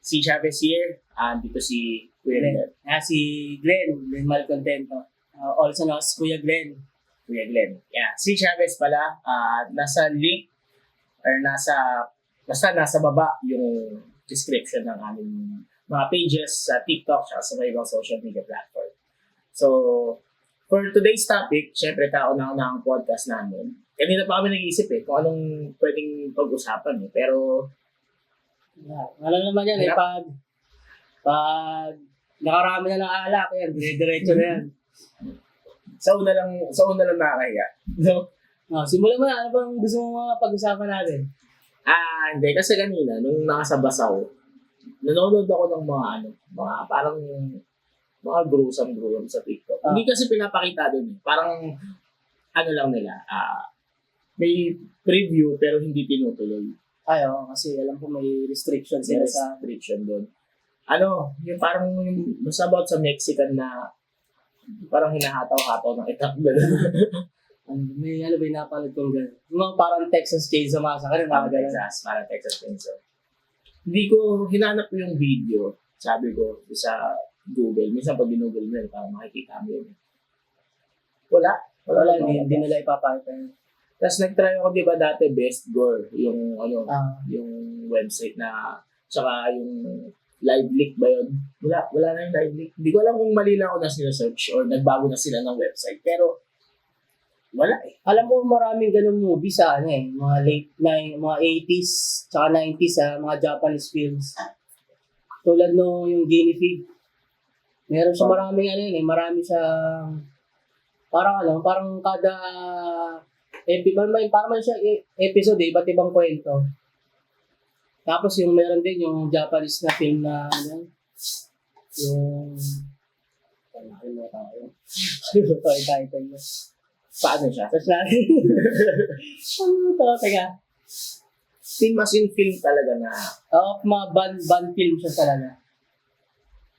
Si Chavez here, dito si Kuya Glenn. Si Glenn Malcontento. Also known as Kuya Glenn. Kuya Glenn. Yeah. Si Chavez pala, nasa link or nasa baba yung description ng aming mga pages sa TikTok at sa mga ibang social media platform. So, for today's topic, syempre kauna-una ang podcast namin. Kanina pa kami nag-iisip kung anong pwedeng pag-usapan Pero, Alam naman yan pag nakarami na ng alak, yan, diretso na yan. Sa una lang nakakaya. No? Simulan mo na, ano bang gusto mo mga pag-usapan natin? Hindi. Kasi kanina, nung nasa Basaw, nanonood ako ng mga parang mga gruesome sa TikTok. Hindi kasi pinapakita doon. Parang, lang nila, may preview pero hindi tinutuloy. Kasi alam ko may restriction sila sa restriction doon. Yung parang mas about sa Mexican na parang hinahataw-hataw ng itak gano'n. May ba yung napanood kong gano'n? Yung mga parang Texas Chainsaw Massacre. Parang Texas Chainsaw. Hindi ko hinanap yung video. Sabi ko sa Google. Minsan pag ginugol mo parang makikita mo yun. Wala, hindi nila ipapakita. Tapos nag-try ako, di ba dati, Best Gore, yung yung website na, tsaka yung live leak ba yun? Wala na yung live leak. Hindi ko alam kung mali lang ako na sila-search or nagbago na sila ng website. Pero, wala Alam ko maraming ganung movie sa mga mga 80s, tsaka 90s mga Japanese films. Tulad yung Guinea Pig. Meron siya marami siyang, parang kada parang siya episode iba't ibang kwento. Tapos meron din yung Japanese na film na yung paano siya? Teka. Film talaga na. Mga band film siya talaga.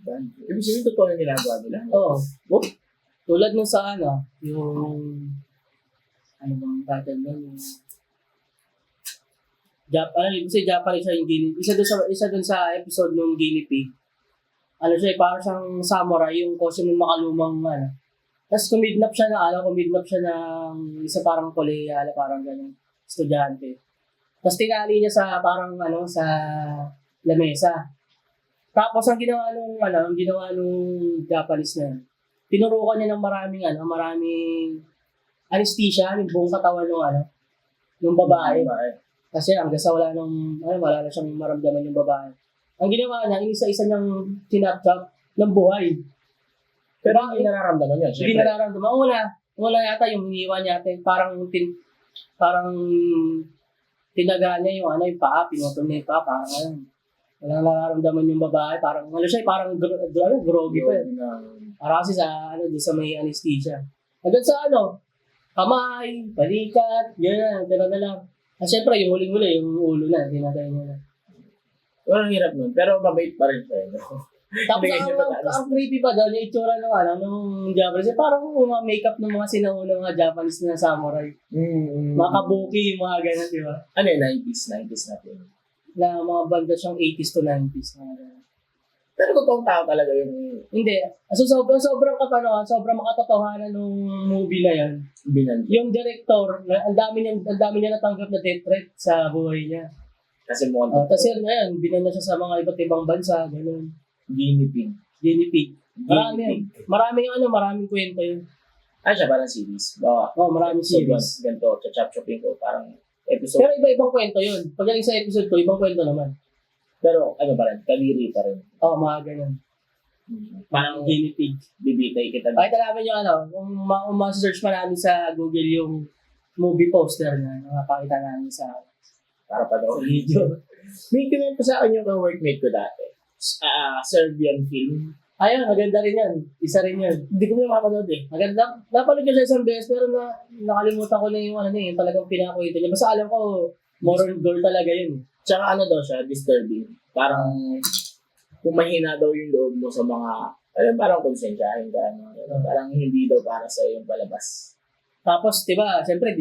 Band? Ibig sabihin totoo yung ginagawa nila? Oo. Tulad nung sa yung bang title nun? Kasi Japanese siya yung Guinea. Isa dun sa episode ng Guinea Pig. Parang siyang samurai, yung costume ng makalumang Tapos kumidnap siya ng isa parang koleya, parang ganun, estudyante. Tapos tinali niya sa parang sa lamesa. Tapos ang ginawa nung Japanese na tinurukan niya ng maraming anesthesia, yung buong katawan ng babae. Kasi hanggang sa wala na siyang maramdaman yung babae. Ang ginawa niya, isa-isa niyang tinap-tap ng buhay. Pero hindi nararamdaman yun. Hindi nararamdaman. Wala yata yung iniwan niya. Parang tinaga niya yung paa, pinutol niya yung paa, parang walang nararamdaman yung babae. Parang groggy pa yun. Para kasi sa may anesthesia. Hanggang sa kamay, balikat, gano'n na lang. At syempre, yung huling-huli, yung ulo na, tinatay niya na. Walang hirap nun, pero mabait pa rin siya. Tapos ang creepy pa doon, yung itsura nung Japanese, parang mga makeup ng mga sinaunang mga Japanese na samurai. Mga kabuki, mga gano'n, di ba? 90s natin. Na mga banda siyang 80s to 90s. Pero totoong tao talaga yung... Hindi. So, sobrang makatotohanan nung movie na yan. Yung director, ang dami niya natanggap na death threat sa buhay niya. Kasi mukhang kasi binanda siya sa mga iba't ibang bansa, gano'n. Guinea Pig. Maraming kwento yun. Siya parang series. Maraming series. Ganito, chop-chopin ko, parang episode. Pero iba-ibang kwento yun. Pagdating sa episode ko, ibang kwento naman. Pero pa rin, kaliri pa rin. Mga ganun. Parang Guinea Pig. Bibitay kita. Pakita namin yung kung ma-search pa namin sa Google yung movie poster na nakapakita namin sa para pa daw video. May kinento sa akin yung ka-workmate ko dati. Serbian film. Ayun, maganda rin yan. Isa rin yun. Hindi ko na mapanood Maganda. Napanood ko siya isang beses pero nakalimutan ko na yung yung talagang pinakwento niya. Basta alam ko, more on girl talaga yun. Tsaka daw siya, disturbing. Parang, kung mahina daw yung loob mo sa mga, parang konsensyahin ka. Parang hindi daw para sa yung palabas. Tapos, diba, siyempre,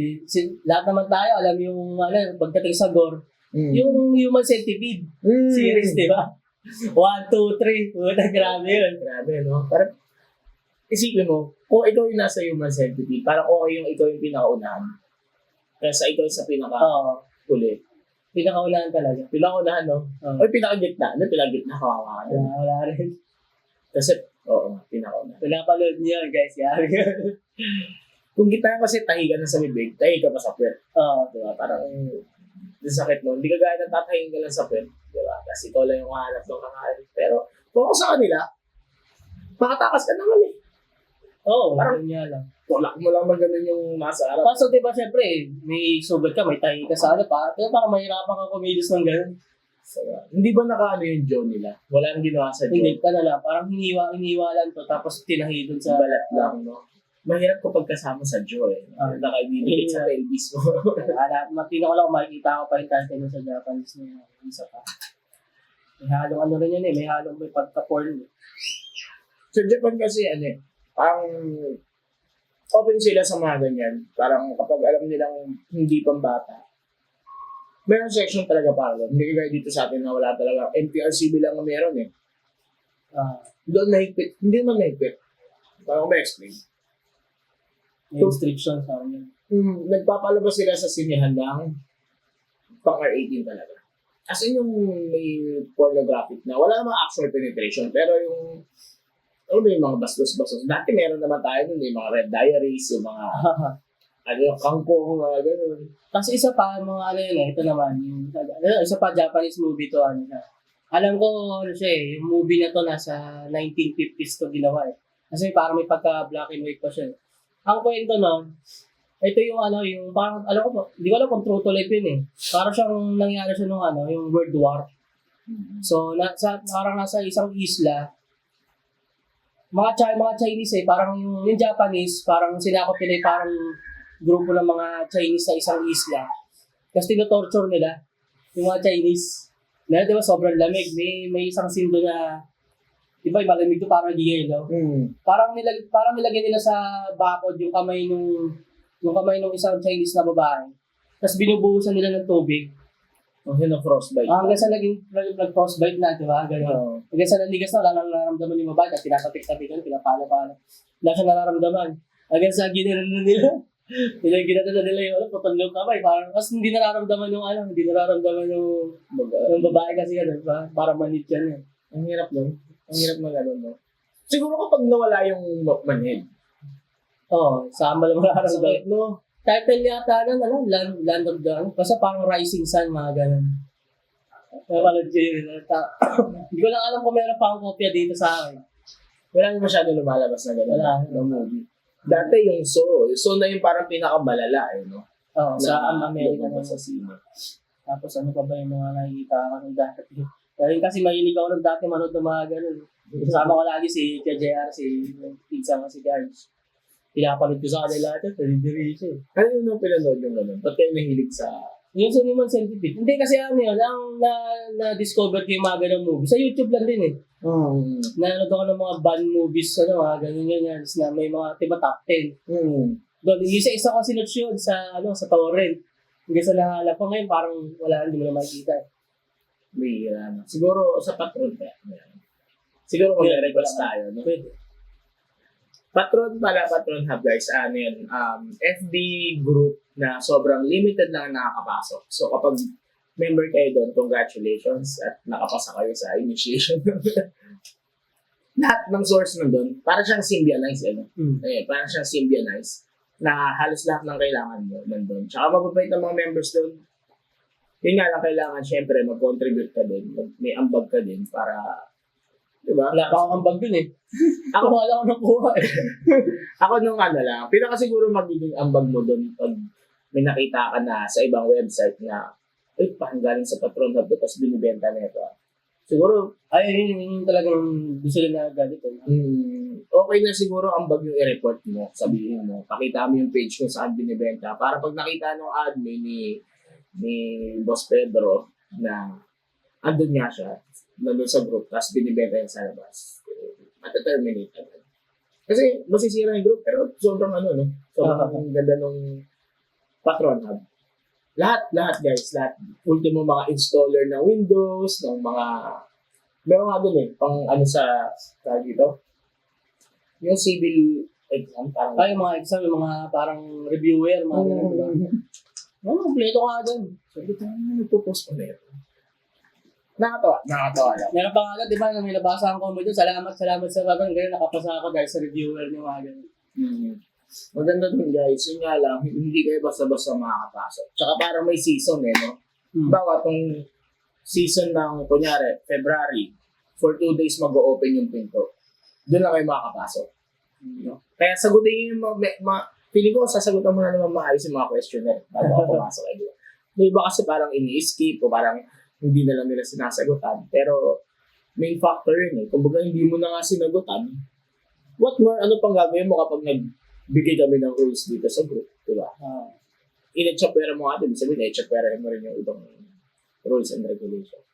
lahat naman tayo, alam yung, pagdating sa gore, yung Human Centipede series, diba? 1, 2, 3. Puta, grabe yun. Grabe, no? Parang, isipin mo, kung ikaw yung nasa human centipede, parang okay yung ikaw yung pinakaunahan. Kaya ikaw yung sa pinaka-uli. Pinakaunahan talaga. Pinakaunahan, no? Oo. O pinakagitna. Ano pinakagitna? Kawawa ka din. Wala rin. Kasi, oo, pinakaunahan. Pinapaload niyo yun, guys. Yari yun. Kung gitna kasi tahi ka na sa bibig, tahi ka pa sa puwet. Oo. Diba? Parang, yung sakit mo. Hindi ka gaya ng tatahin ka lang sa puwet. Diba? Kasi ikaw lang yung hanap ng kakain. Pero, kung ako sa kanila, makatakas ka naman eh. Oo, Parang- yun nga lang. Tulak mo lang na ganun yung nasa harap. Kaso diba syempre, may sugat ka, may tahi ka sa ano pa. Pero parang mahirapan kang kumilos ng gano'n. So, hindi ba nakaano yung jaw nila? Wala nang ginawa sa jaw. Hindi ka na lang. Parang hiniwa lang to. Tapos tinahi dun sa... Balat lang, no? Mahirap kapag kasama sa jaw eh. Nakaidinigit sa pelvis mo. Matino ko lang kung makikita ko pa yung title nun sa Japanese na isa pa. May halong ano rin yun eh. May halong may pagka-porn. Sa Japan kasi, ano eh, ang open sila sa mga ganyan. Parang kapag alam nilang hindi pang bata, meron section talaga para doon. Hindi kaya dito sa atin na wala talaga. MTRCB lang ang meron eh. Doon nahigpit. Hindi naman nahigpit. Parang ko ma-explain. May restriction sa amin. Nagpapalabas sila sa sinihan ng pang R18 talaga. As in yung may pornographic na, wala namang actual penetration, pero yung may mga bastos-bastos. Dati meron naman tayo nun, yung mga Red Diaries, yung mga yung kangkong, mga ganun. Kasi isa pa, mga ano yun eh, ito naman, yung, isa pa Japanese movie to, ano siya. Alam ko, ano siya eh, yung movie na to nasa 1950s to ginawa eh. Kasi parang may pagka black and white pa siya. Ang kwento nun, ito yung ano, yung parang, alam ko, hindi ko alam kung true to life yun eh. Parang siyang nangyari siya nung ano, yung World War. So, parang nasa isang isla, mga Chinese eh, parang yung Japanese, parang sinakop nila yung parang grupo ng mga Chinese sa isang isla. Kasi tino-torture nila yung mga Chinese. Dahil diba sobrang lamig, may isang sindo na, diba yung malamig to parang gigilo. Parang nilagay nila sa bakod yung kamay nung isang Chinese na babae. Tapos binubuhusan nila ng tubig. Yun ang frostbite. Hanggang sa nag-frostbite na, di ba? Ganun. Hanggang sa naligas na, wala nang nararamdaman yung babae. Kasi tinatapik-tapikan, pinapala-pala. Wala siyang nararamdaman. Hanggang sa ginano nila. Ginano nila yung putol yung kamay. Parang, kasi hindi nararamdaman yung babae kasi ganun. Parang manit yan eh. Ang hirap nun. Ang hirap na gano'n, no? Siguro kapag nawala yung manhead. Oo, saan ba naman nararamdaman? Sakit, no? Title yata ng Land of the basta parang Rising Sun, mga ganun. Napanood ko yun. Hindi ko lang alam kung meron pa akong kopya dito sa akin. Wala naman masyado lumalabas na gano'n. Wala. No movie. Dati yung Saw. Yung Saw na yung parang pinakamalala, eh, no? Oo, sa America lumabas naman. sa sine. Tapos ano pa ba yung mga nakikita ko ng dati? Dahil kasi mahilig ako ng dati manood ng mga ganun. Kasama ko lagi si JR, si Pizza, si George. Pinapanood ko sa kanila ito, nalidiri siya eh. Ano yung nung pinanood yung gano'n? Ba't kayo nahilig sa... Yung sa Human Centipede. Hindi kasi ano yun, ang na-discover ko yung mga ganong movie. Sa YouTube lang din eh. Nanood ako ng mga band movies, mga ganyan. Na may mga, diba, top 10. Doon, isa ko sinuch yun sa torrent. Hanggang sa nahalap ko ngayon, parang wala, hindi mo na makikita eh. May, siguro sa Patron pa. Siguro kung request tayo, no? Pwede. Patron Hub guys, ano yun, FB group na sobrang limited lang nakakapasok. So kapag member kayo doon, congratulations at nakapasa kayo sa initiation. Lahat ng source nandun, parang siyang Symbionize, parang siyang Symbionize na halos lahat ng kailangan mo nandun. Tsaka mababait ng mga members doon. Yun nga lang kailangan, syempre, mag-contribute ka din, may ambag ka din para, diba? Wala pa akong ambag dun eh. Ako wala ko nakuha eh. Ako nung lang, pinakasiguro magiging ambag mo doon pag may nakita ka na sa ibang website na parang galing sa Patron Hub to, tapos binibenta na ito. Siguro, yun talagang gusto nila na galit eh. Okay na siguro ambag yung i-report mo, sabihin mo, pakita mo yung page kung saan binibenta, para pag nakita ng admin ni Boss Pedro na andun nga siya, nandun sa group, tapos binibenta yan sa labas. Mataterminate agad. Kasi masisira yung group, pero sobrang sobrang ganda nung Patron Hub. Lahat guys, lahat. Ultimo mga installer ng Windows, ng mga Meron nga dun pang sa, tawag dito, yung civil exam, parang, Ay, yung mga exam, yung mga parang reviewer, mga ganun, diba? Kompleto ka dun. sabi ko, nagpo-post pa na ito. Nakakatawa lang. Meron pa nga, di ba, nung nilabasa ang comment doon, salamat sa bagay, ganyan, nakapasa ako dahil sa reviewer niyo, mga ganun. Maganda dun guys, yun nga lang, hindi kayo basta-basta makakapasok. Tsaka parang may season no? Bawa tong season ng, kunyari, February, for 2 days mag-o-open yung pinto. Doon lang kayo makakapasok. No? Kaya sagutin yung feeling ko, sasagutan mo na naman maayos yung mga questionnaire bago ako pumasok. May iba kasi parang ini-skip o parang hindi na lang nila sinasagutan. Pero may factor yun Kumbaga hindi mo na nga sinagutan, what more, ano pang gagawin mo kapag nagbigay kami ng rules dito sa group, di ba? Ina-chapera mo nga din, sabihin, i-chapera mo rin yung ibang rules and regulations.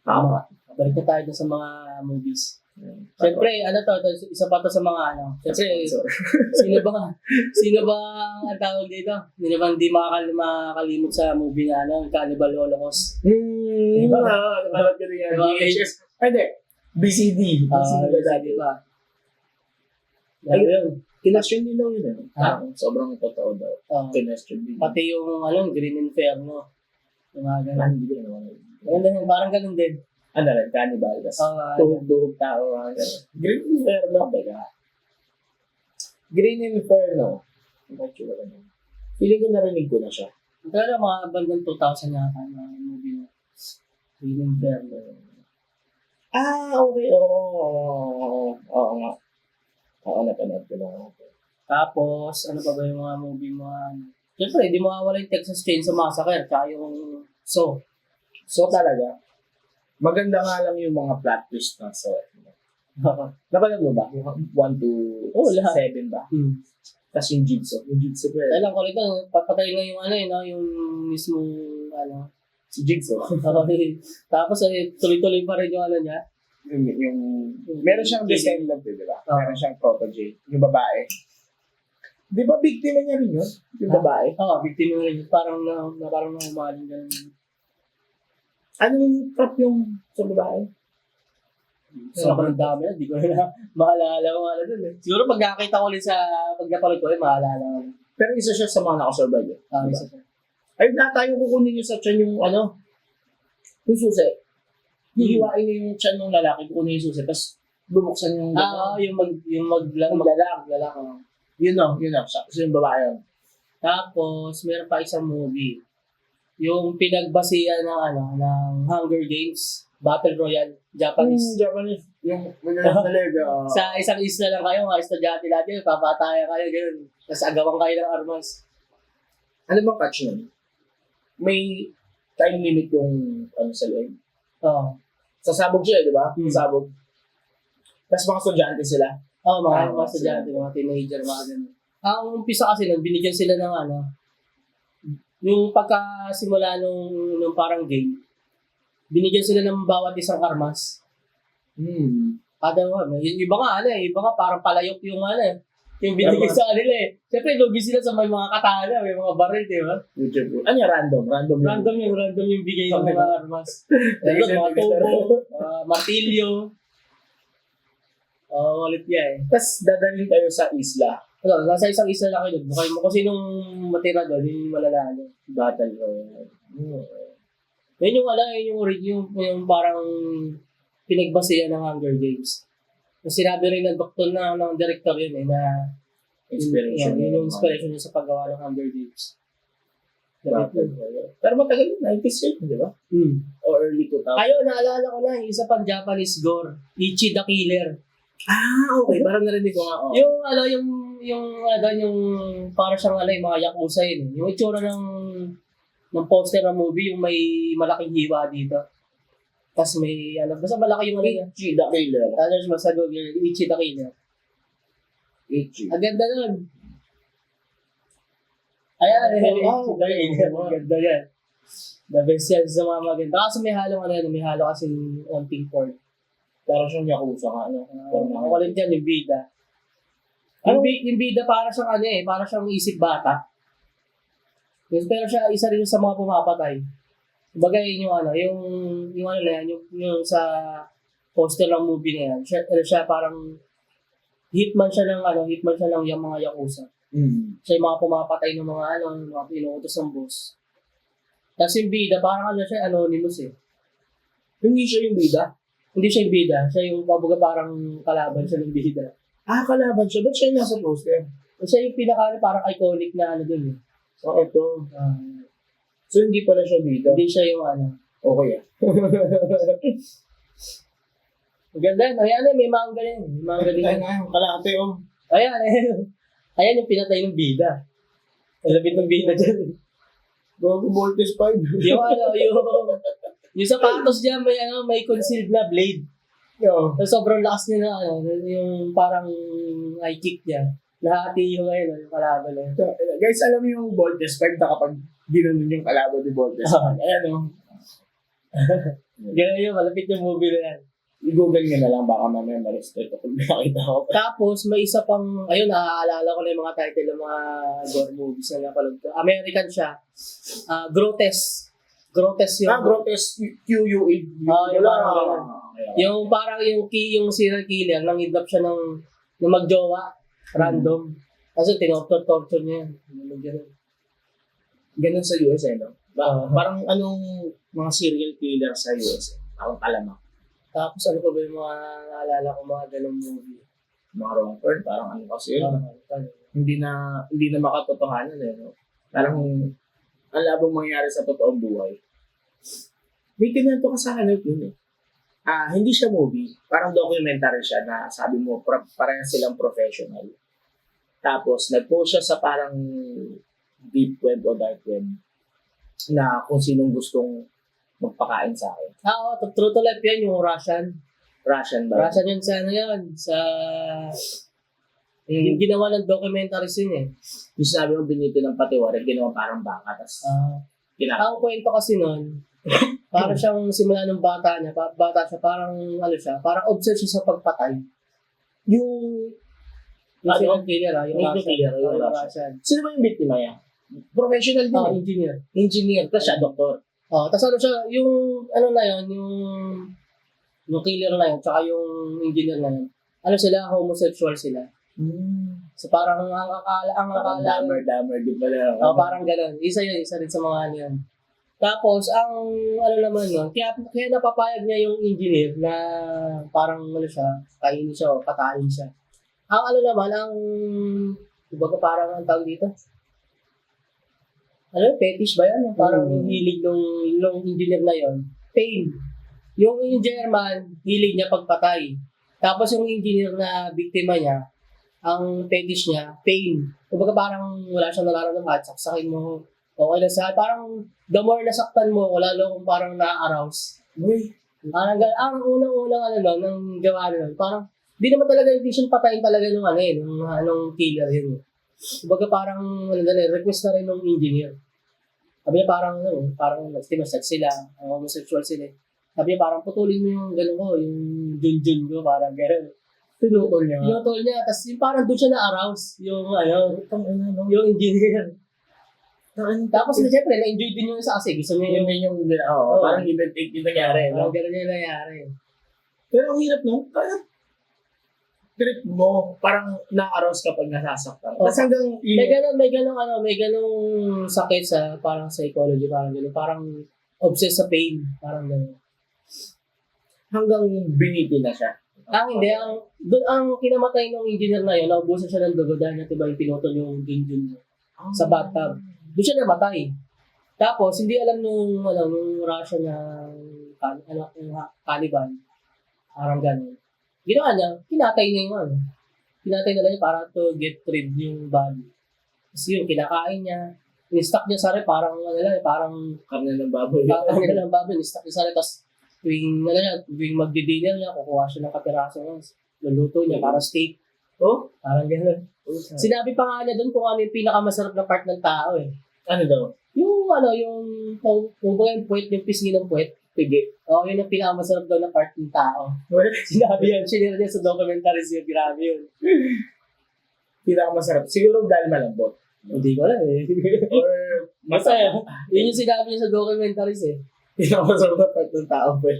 Tama. Balik na tayo sa mga movies. Siyempre, isa pa to sa mga Siyempre, sino ba ang tawag dito? Sino ba hindi makakalimot sa movie na Cannibal Holocaust? Diba? Parang ganun yan. VHS. Hindi. BCD. BCD ba? Ayun. Kinestyon din daw yun sobrang totoo daw. Kinestyon din. Pati yung Green Inferno. Yung mga ganun. Hindi ko naman. Parang ganun din. Ano rin, cannibal. Tuhog-tuhog tao. Green Inferno. Green Inferno. Feeling ko narinig ko na siya. Talaga mga bandang 2,000 yata na movie na Green Inferno. Okay. Oo nga. Napanood ko lang. Tapos, ano pa ba yung mga movie Siyempre, hindi mawawala yung Texas Chainsaw Massacre tsaka yung Saw. So talaga, maganda nga lang yung mga plot twist na Saw. Napanood mo ba? 1 to 7 ba? Tapos yung Jigsaw. Yung Jigsaw ba? Alam ko rito, papatay na yung yung mismo si Jigsaw. Tapos tuloy-tuloy pa rin yung niya. Meron siyang descendant, di ba? Meron siyang protege. Yung babae. Di ba biktima niya rin yun? Yung babae? Biktima rin. Parang umaling ganun. Anong prop yung sa babae? Sobrang dami na. Di ko na maalala dun Siguro pag nakakita ko ulit pag napanood ko maalala ko. Pero isa siya sa mga nakasurvive. Isa siya. Ay, na tayo kukunin yung sa tiyan yung yung susi. Hihiwain niya yung tiyan ng lalaki, kukunin yung susi, tapos bubuksan yung maglalak. Yun na. So yung babae yun. Tapos, meron pa isang movie. Yung pinagbasihan ng Hunger Games, Battle Royale, Japanese. Japanese. Yung talaga. Sa isang isla lang kayo, mga estudyante natin, papatayan kayo, gano'n. Tapos agawan kayo ng armas. Ano bang catch nun? May time limit yung sa loob. Sasabog siya, di ba? Sasabog. Tapos mga estudyante sila. Mga estudyante, mga teenager, mga ganun. Ang umpisa kasi nun, binigyan sila ng yung pagkasimula nung parang game, binigyan sila ng bawat isang armas. Yung iba nga parang palayok yung yung binigay sa kanila Siyempre, lugi sila sa may mga katana, may mga baril, di ba? Ano yung random? Random yung bigay ng mga armas. Mga tubo, martilyo. Ulit yan Tapos dadalhin kayo sa isla. Nasa isang isla lang kayo. Bukay mo kung sinong matira doon, yung malalalo. Battle Royale. Yun yung parang pinagbasihan ng Hunger Games. Yung sinabi rin ng doktor ng director yun na inspiration. Yun yung inspiration niya sa paggawa ng Hunger Games. Pero matagal yun, 90s yun, di ba? O early 2000s. Naalala ko na, yung isa pang Japanese gore, Ichi the Killer. Okay. Parang narinig ko nga. Yung para siyang yung mga yakuza yun. Yung itsura ng poster ng movie, yung may malaking hiwa dito. Tapos may, basta malaki yung Ichi the Killer. Tapos masagog yung Ichi the Killer. Ichi. Ang ganda nun. Ayan, ganda yan. The best yan sa mga maganda. Kaso may halo kasi onting porn. Parang siyang yakuza ka, Nakakulit yan yung bida. Yung bida para siyang para siyang isip bata. Pero siya, isa rin sa mga pumapatay. Bagay yung ano, yung ano na yan, yung sa poster ng movie na yan, siya parang hitman siya ng yung mga Yakuza. Siya yung mga pumapatay ng mga mga pinuutos ng boss. Tapos yung bida, parang ano siya, anonymous eh. Hindi siya yung bida. Hindi siya yung bida, siya yung pabaga parang kalaban siya ng bida. Kalaban siya. Ba't siya yung nasa poster? Siya yung parang iconic na ano dun eh. So, ito. So, hindi pala siya bida. Hindi siya yung ano. Okay Maganda yan. Ayan, may manga yan. May manga din. Ay nga, kalate oh. Ayan. Ayan yung pinatay ng bida. Ang labit ng bida dyan. Gogo Voltes 5. Yung sapatos niya may concealed na blade. Yo. So, sobrang lakas niya na yung parang high kick niya. Nahati yung yung kalaban na yun. So, guys, alam mo yung Voltes 5 na kapag ginanon yung kalaban ni Voltes 5. Ayan oh. Ganun yun, malapit yung movie na yan. I-google nyo na lang, baka mamaya ma-restrict kung nakita ko. Tapos, may isa pang, ayun, naaalala ko na yung mga title ng mga gore movies na napanood ko. American siya. Grotesque. Grotesque yung... Grotesque QUE. Yung parang ganun. Yung parang yung serial killer, nang-kidnap siya ng magjowa, random. Kasi tinorture niya yan. Ganun sa US no? Parang anong mga serial killer sa US? Parang talamak. Tapos ano pa ba yung mga naalala ko mga ganung movie? Mga wrong turn, parang ano kasi yun. Hindi na makatotohanan no? Parang ang labong mangyari sa totoong buhay. May kinento ka sa akin yun hindi siya movie. Parang documentary siya na sabi mo, parang silang professional. Tapos, nag-post siya sa parang deep web o dark web na kung sinong gustong magpakain sa akin. Oo, true to life yan, yung Russian. Russian ba? Russian yun sa yung ginawa ng documentaries yun eh. Yung sinabi mo binito ng patiwarin, ginawa parang baka. Tapos, ang kwento kasi nun, parang siyang simula ng bata siya, parang parang obsessed siya sa pagpatay. Yung serial killer yung Russian. Sino ba yung biktima niya? Professional din. Engineer. Tapos siya, doktor. Tapos yung na yun, yung killer na yun, tsaka yung engineer na yun, sila, homosexual sila. So parang ang akala Dammer din pala. parang gano'n. Isa rin sa mga yun. Tapos, ang naman nun, kaya napapayag niya yung engineer na parang kainin siya o patayin siya. Ang naman, parang ang tawag dito? Fetish ba yan? Parang hilig nung engineer na yon. Pain. Yung German, hilig niya pagpatay. Tapos yung engineer na biktima niya, ang fetish niya, pain. Kumbaga parang wala siyang nararamdaman, saksakin mo, okay na sa parang the more nasaktan mo, lalo kung parang na-arouse. Parang ang unang-unang nang gawa nun, parang hindi naman talaga intention patayin talaga nung killer yun. Kumbaga parang request na rin ng engineer. Sabi niya parang sex sila, homosexual sila. Sabi niya parang putulin mo yung yung junjun ko, parang gano'n. Pinutol niya. Pinutol niya, tapos parang doon siya na-arouse, yung engineer. Tapos siyempre, na-enjoy din yung isa kasi gusto niya parang give and take yung nangyari. Parang gano'n yung nangyari. Pero ang hirap no? Trip mo, parang na-arouse kapag nasasaktan. Tapos hanggang may ganong sakit sa parang psychology, parang gano'n. Parang obsessed sa pain, parang gano'n. Hanggang biniti na siya. Hindi. Doon ang kinamatay ng engineer na yun, naubusan siya ng dugo dahil yung pinutol yung junjun sa bathtub. Doon siya namatay. Tapos, hindi alam nung Russia na Taliban. Parang gano'n. Ginawa niya, kinatay niya yung Kinatay na lang niya para to get rid yung body. Kasi yung kinakain niya, in-stock niya sa rep, parang parang karne ng baboy. Karne ng baboy, in-stock niya sa rep, tapos tuwing magdi-dinner niya, kukuha siya ng kapiraso niya, luluto niya para steak. Parang gano'n. Sinabi pa nga niya doon kung ano yung pinakamasarap na part ng tao eh. Ano daw? Yung puwet, yung pisngi ng puwet. Pigi. Yun ang pinakamasarap daw na part ng tao. Sinabi yan, sinira niya sa documentaries yun, grabe yun. Pinakamasarap. Siguro dahil malambot. Hindi ko alam eh. Or Basta yun yung sinabi niya sa documentaries eh. Pinakamasarap na part ng tao, pero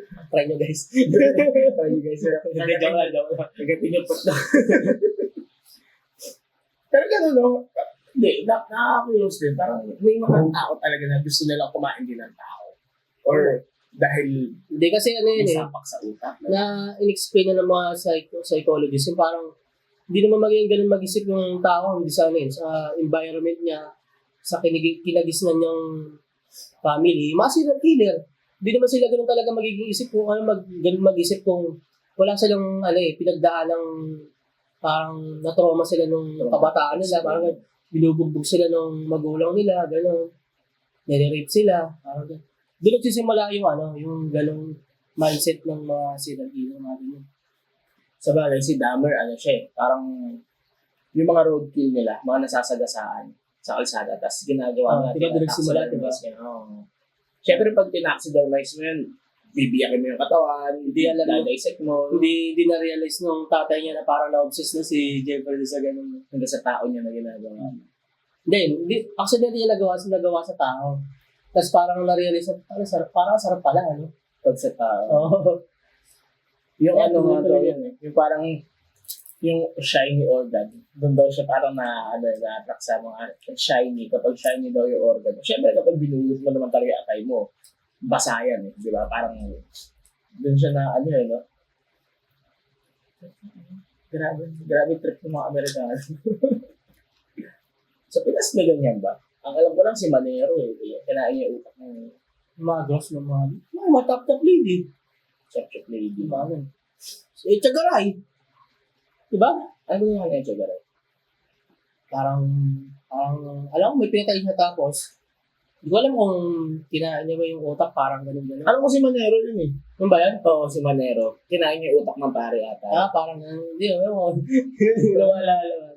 Try nyo guys. Try nyo guys. Hindi, joke lang. Nagating yung pot na. Pero gano'n, no? Hindi, nakaka-close din. Parang may mga tao talaga na gusto nilang kumain din ng tao. Or dahil Hindi kasi ano may yun sapak sa utak. na in-explain na ng mga psychologists, yung parang hindi naman magiging ganun mag-isip yung tao, hindi sa ano yun, sa environment niya, sa kinagisnan niyang family, mga serial killer. Hindi naman sila ganun talaga magiging isip kung ano ganun mag-isip kung wala silang pinagdaan ng parang na-trauma sila nung kabataan nila, parang binubugbog sila nung magulang nila, gano'n. Nire-rape sila, parang gano'n. Doon nagsisimula yung ganong mindset ng mga serial killer, mga ganyan. Sa bagay, si Dahmer, siya parang yung mga roadkill nila, mga nasasagasaan sa kalsada, tapos ginagawa natin. Diba doon nagsimula, diba? Siyempre, pag tinaxidermize mo yun, bibiyakin mo yung katawan, Hindi alam mo. dissect mo, Hindi na-realize nung tatay niya na parang na-obsess na si Jeffrey sa ganun. hanggang sa tao niya na ginagawa. Hindi. Actually, hindi niya nagawa sa tao. Tapos parang na-realize na, parang sarap pala, ano? Pag sa tao. Oo. Yung Kaya nga tuloy daw yun yung parang yung shiny organ, doon daw siya parang na-attract sa mga shiny, kapag shiny daw yung organ. Siyempre kapag binulot mo naman talaga atay mo, basa yan di ba? Parang doon siya na no? Grabe trip ng mga Amerikano. Sa Pinas na ganyan ba? Ang alam ko lang si Manero kinain niya yung utak ng Mga gross na mga top lady. chef lady. Diba? Chagaray. Diba? Ano yung mga Chagaray? Parang, alam ko may pinatay siya tapos, hindi ko alam kung kinain niya ba yung utak, parang ganun-ganun. Alam ko si Manero yun Ano ba yan? Oo, si Manero. Kinain niya yung utak ng pare ata. Parang, hindi, alam ko. Hindi ko maalala.